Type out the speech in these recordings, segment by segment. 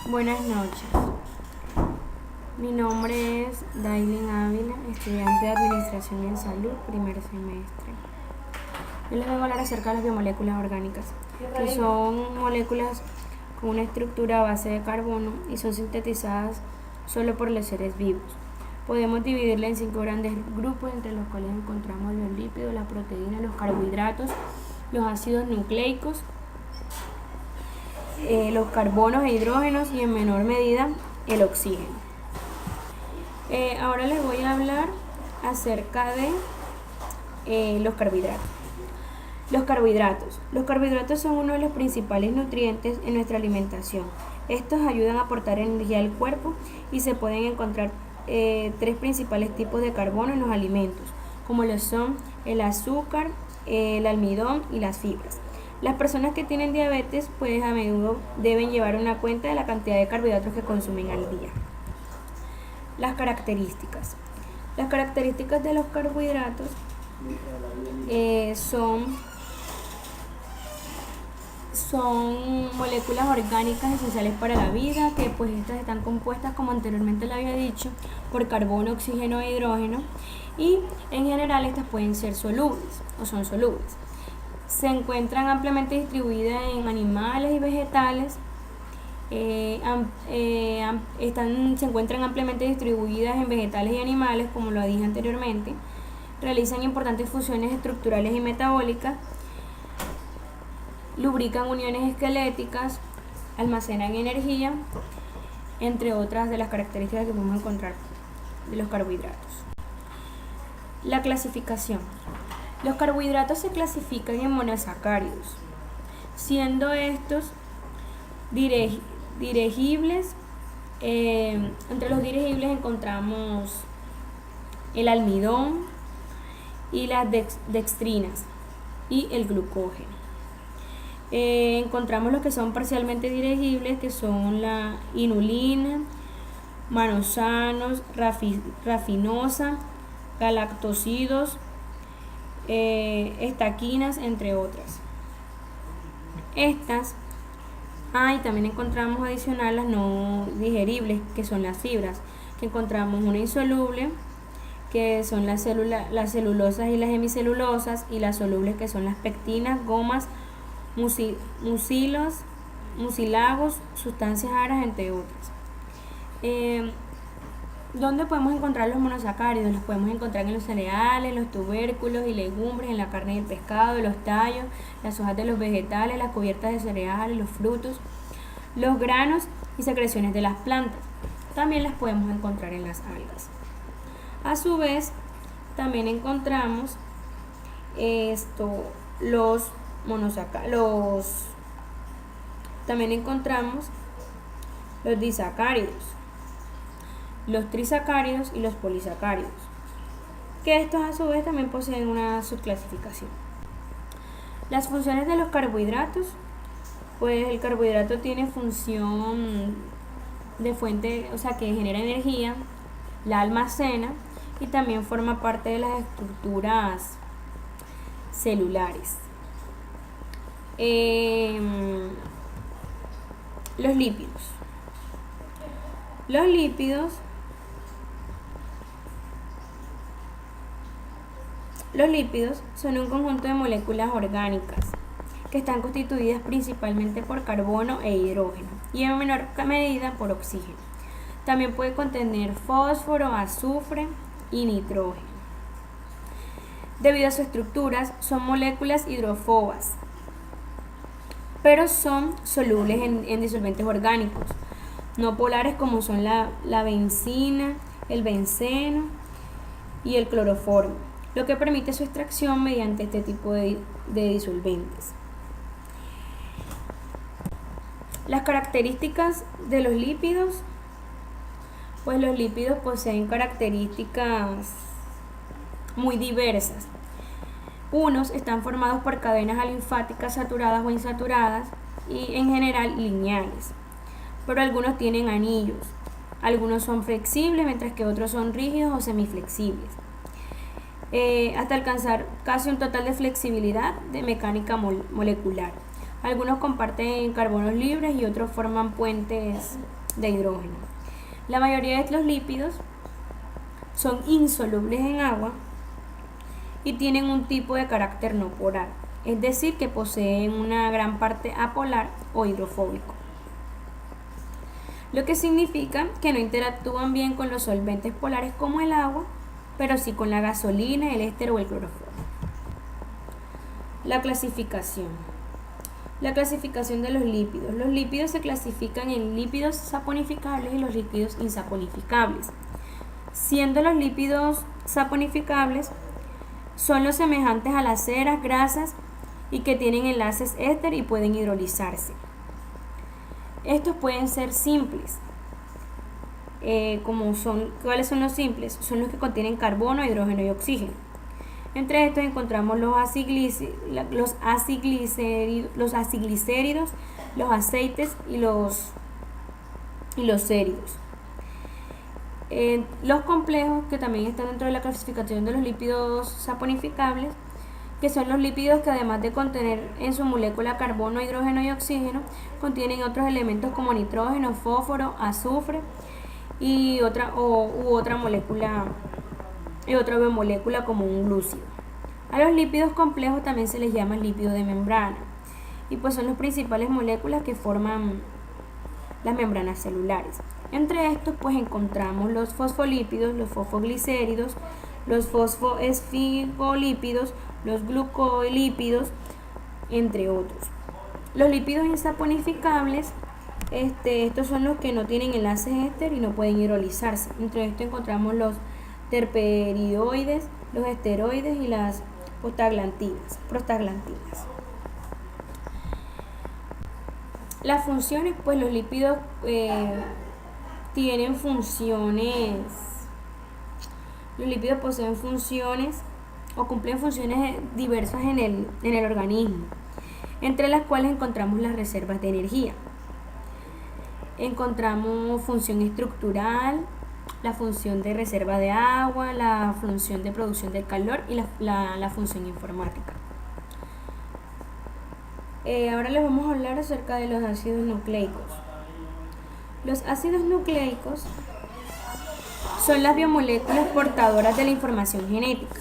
Buenas noches. Mi nombre es Dailin Ávila, estudiante de Administración en Salud, primer semestre. Yo les vengo a hablar acerca de las biomoléculas orgánicas, que son moléculas con una estructura a base de carbono y son sintetizadas solo por los seres vivos. Podemos dividirla en 5 grandes grupos, entre los cuales encontramos los lípidos, las proteínas, los carbohidratos, los ácidos nucleicos, los carbonos e hidrógenos y en menor medida el oxígeno. Ahora les voy a hablar acerca de los carbohidratos. Los carbohidratos son uno de los principales nutrientes en nuestra alimentación. Estos ayudan a aportar energía al cuerpo y se pueden encontrar 3 principales tipos de carbono en los alimentos, como lo son el azúcar, el almidón y las fibras. Las personas que tienen diabetes pues a menudo deben llevar una cuenta de la cantidad de carbohidratos que consumen al día. Las características. Las características de los carbohidratos son moléculas orgánicas esenciales para la vida, que pues estas están compuestas, como anteriormente le había dicho, por carbono, oxígeno e hidrógeno, y en general estas pueden ser solubles o son solubles. Se encuentran ampliamente distribuidas en animales y vegetales. Se encuentran ampliamente distribuidas en vegetales y animales, como lo dije anteriormente. Realizan importantes funciones estructurales y metabólicas. Lubrican uniones esqueléticas, almacenan energía, entre otras de las características que podemos encontrar de los carbohidratos. La clasificación. Los carbohidratos se clasifican en monosacáridos, siendo estos dirigibles. Entre los dirigibles encontramos el almidón y las dextrinas y el glucógeno. Encontramos los que son parcialmente dirigibles, que son la inulina, manosanos, rafinosa, galactosidos, estaquinas, entre otras. Y también encontramos adicional las no digeribles, que son las fibras, que encontramos una insoluble, que son las celulosas y las hemicelulosas, y las solubles, que son las pectinas, gomas, mucílagos, sustancias agras, entre otras. ¿Dónde podemos encontrar los monosacáridos? Los podemos encontrar en los cereales, los tubérculos y legumbres, en la carne y el pescado, los tallos, las hojas de los vegetales, las cubiertas de cereales, los frutos, los granos y secreciones de las plantas. También las podemos encontrar en las algas. A su vez, también encontramos también encontramos los disacáridos, los trisacáridos y los polisacáridos, que estos a su vez también poseen una subclasificación. Las funciones de los carbohidratos. Pues el carbohidrato tiene función de fuente, o sea, que genera energía, la almacena y también forma parte de las estructuras celulares. Los lípidos. Los lípidos son un conjunto de moléculas orgánicas que están constituidas principalmente por carbono e hidrógeno y en menor medida por oxígeno. También puede contener fósforo, azufre y nitrógeno. Debido a sus estructuras, son moléculas hidrofobas, pero son solubles en disolventes orgánicos no polares, como son la benzina, el benceno y el cloroformo, lo que permite su extracción mediante este tipo de disolventes. Las características de los lípidos. Pues los lípidos poseen características muy diversas. Unos están formados por cadenas alinfáticas saturadas o insaturadas y en general lineales, pero algunos tienen anillos. Algunos son flexibles, mientras que otros son rígidos o semiflexibles, hasta alcanzar casi un total de flexibilidad de mecánica molecular. Algunos comparten carbonos libres y otros forman puentes de hidrógeno. La mayoría de los lípidos son insolubles en agua y tienen un tipo de carácter no polar, es decir, que poseen una gran parte apolar o hidrofóbico, lo que significa que no interactúan bien con los solventes polares como el agua, pero sí con la gasolina, el éster o el cloroformo. La clasificación. La clasificación de los lípidos. Los lípidos se clasifican en lípidos saponificables y los lípidos insaponificables. Siendo los lípidos saponificables son los semejantes a las ceras, grasas y que tienen enlaces éster y pueden hidrolizarse. Estos pueden ser simples. ¿Cuáles son los simples? Son los que contienen carbono, hidrógeno y oxígeno. Entre estos encontramos los aciglicéridos, los aceites y los séridos. Los complejos, que también están dentro de la clasificación de los lípidos saponificables, que son los lípidos que además de contener en su molécula carbono, hidrógeno y oxígeno, contienen otros elementos como nitrógeno, fósforo, azufre y otra molécula y otra biomolécula como un glúcido. A los lípidos complejos también se les llama lípidos de membrana y pues son las principales moléculas que forman las membranas celulares. Entre estos pues encontramos los fosfolípidos, los fosfoglicéridos, los fosfoesfingolípidos, los glucolípidos, entre otros. Los lípidos insaponificables, estos son los que no tienen enlaces éster y no pueden hidrolizarse. Entre estos encontramos los terperidoides, los esteroides y las prostaglandinas. Las funciones, pues los lípidos tienen funciones. Los lípidos poseen funciones o cumplen funciones diversas en el organismo, entre las cuales encontramos las reservas de energía. Encontramos función estructural, la función de reserva de agua, la función de producción del calor y la función informática. Ahora les vamos a hablar acerca de los ácidos nucleicos. Los ácidos nucleicos son las biomoléculas portadoras de la información genética.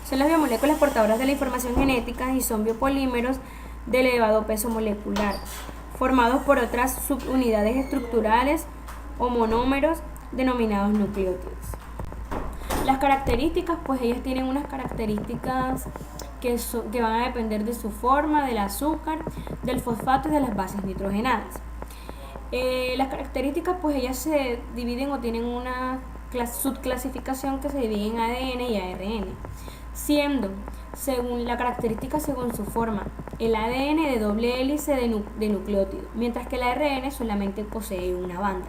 Son las biomoléculas portadoras de la información genética y son biopolímeros de elevado peso molecular, formados por otras subunidades estructurales o monómeros denominados nucleótidos. Las características, pues ellas tienen unas características que van a depender de su forma, del azúcar, del fosfato y de las bases nitrogenadas. Las características, pues ellas se dividen o tienen una subclasificación que se divide en ADN y ARN, siendo según la característica según su forma, el ADN de doble hélice de nucleótido, mientras que el ARN solamente posee una banda.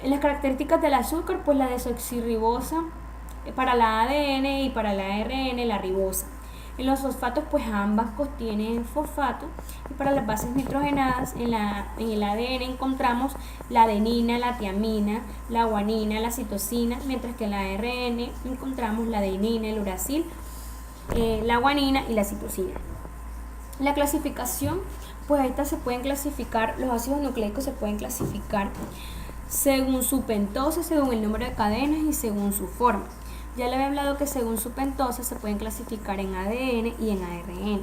Las características del azúcar, pues la desoxirribosa para la ADN y para la ARN la ribosa. En los fosfatos, pues ambas contienen fosfato, y para las bases nitrogenadas en el ADN encontramos la adenina, la tiamina, la guanina, la citosina, mientras que en la ARN encontramos la adenina, el uracil, la guanina y la citosina. La clasificación, pues estas se pueden clasificar, los ácidos nucleicos se pueden clasificar según su pentosa, según el número de cadenas y según su forma. Ya le había hablado que según su pentosa se pueden clasificar en ADN y en ARN.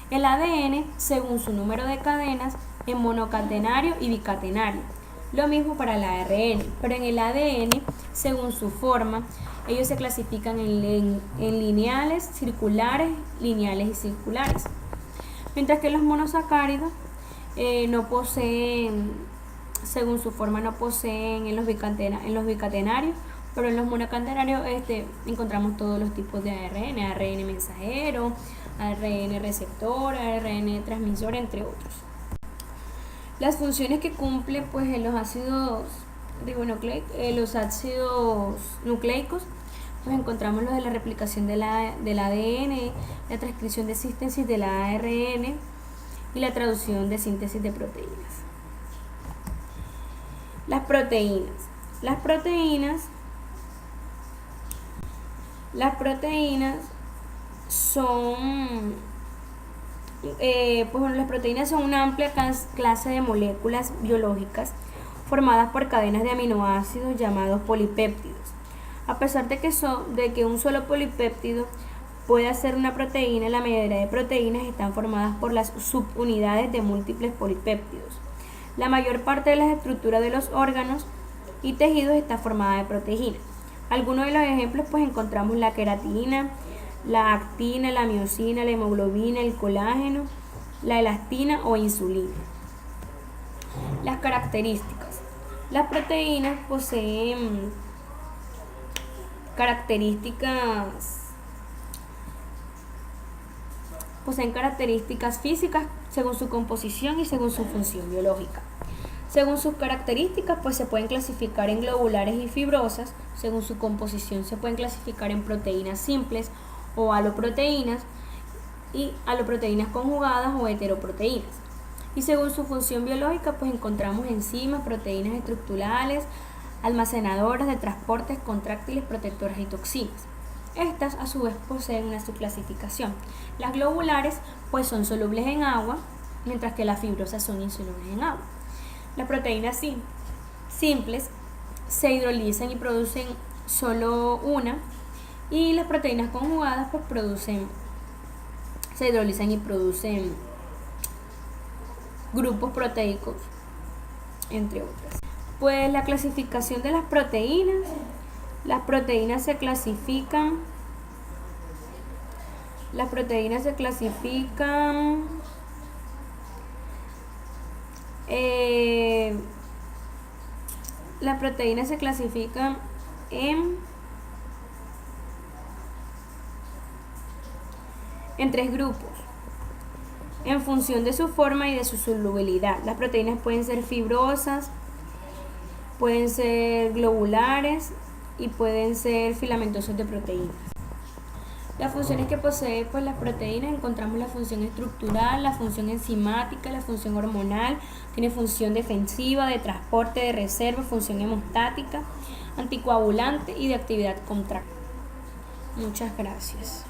El ADN según su número de cadenas en monocatenario y bicatenario. Lo mismo para el ARN, pero en el ADN según su forma ellos se clasifican en lineales, circulares, lineales y circulares. Mientras que los monosacáridos no poseen, según su forma no poseen en los bicatenarios, pero en los monocatenarios encontramos todos los tipos de ARN, ARN mensajero, ARN receptor, ARN transmisor, entre otros. Las funciones que cumple pues en los ácidos nucleicos, pues encontramos los de la replicación del ADN, la transcripción de síntesis del ARN y la traducción de síntesis de proteínas. Las proteínas son Pues bueno, las proteínas son una amplia clase de moléculas biológicas formadas por cadenas de aminoácidos llamados polipéptidos. A pesar de que un solo polipéptido puede ser una proteína, la mayoría de proteínas están formadas por las subunidades de múltiples polipéptidos. La mayor parte de las estructuras de los órganos y tejidos está formada de proteínas. Algunos de los ejemplos pues encontramos la queratina, la actina, la miosina, la hemoglobina, el colágeno, la elastina o insulina. Las características. Las proteínas poseen características físicas según su composición y según su función biológica. Según sus características, pues se pueden clasificar en globulares y fibrosas. Según su composición, se pueden clasificar en proteínas simples o aloproteínas y aloproteínas conjugadas o heteroproteínas. Y según su función biológica, pues encontramos enzimas, proteínas estructurales, almacenadoras de transportes, contráctiles, protectoras y toxinas. Estas a su vez poseen una subclasificación. Las globulares pues son solubles en agua, mientras que las fibrosas son insolubles en agua. Las proteínas simples se hidrolizan y producen solo una, y las proteínas conjugadas pues se hidrolizan y producen grupos proteicos, entre otras. Pues la clasificación de las proteínas se clasifican en tres grupos en función de su forma y de su solubilidad. Las proteínas pueden ser fibrosas, pueden ser globulares y pueden ser filamentosos de proteínas. Las funciones que posee pues las proteínas, encontramos la función estructural, la función enzimática, la función hormonal, tiene función defensiva, de transporte, de reserva, función hemostática, anticoagulante y de actividad contráctil. Muchas gracias.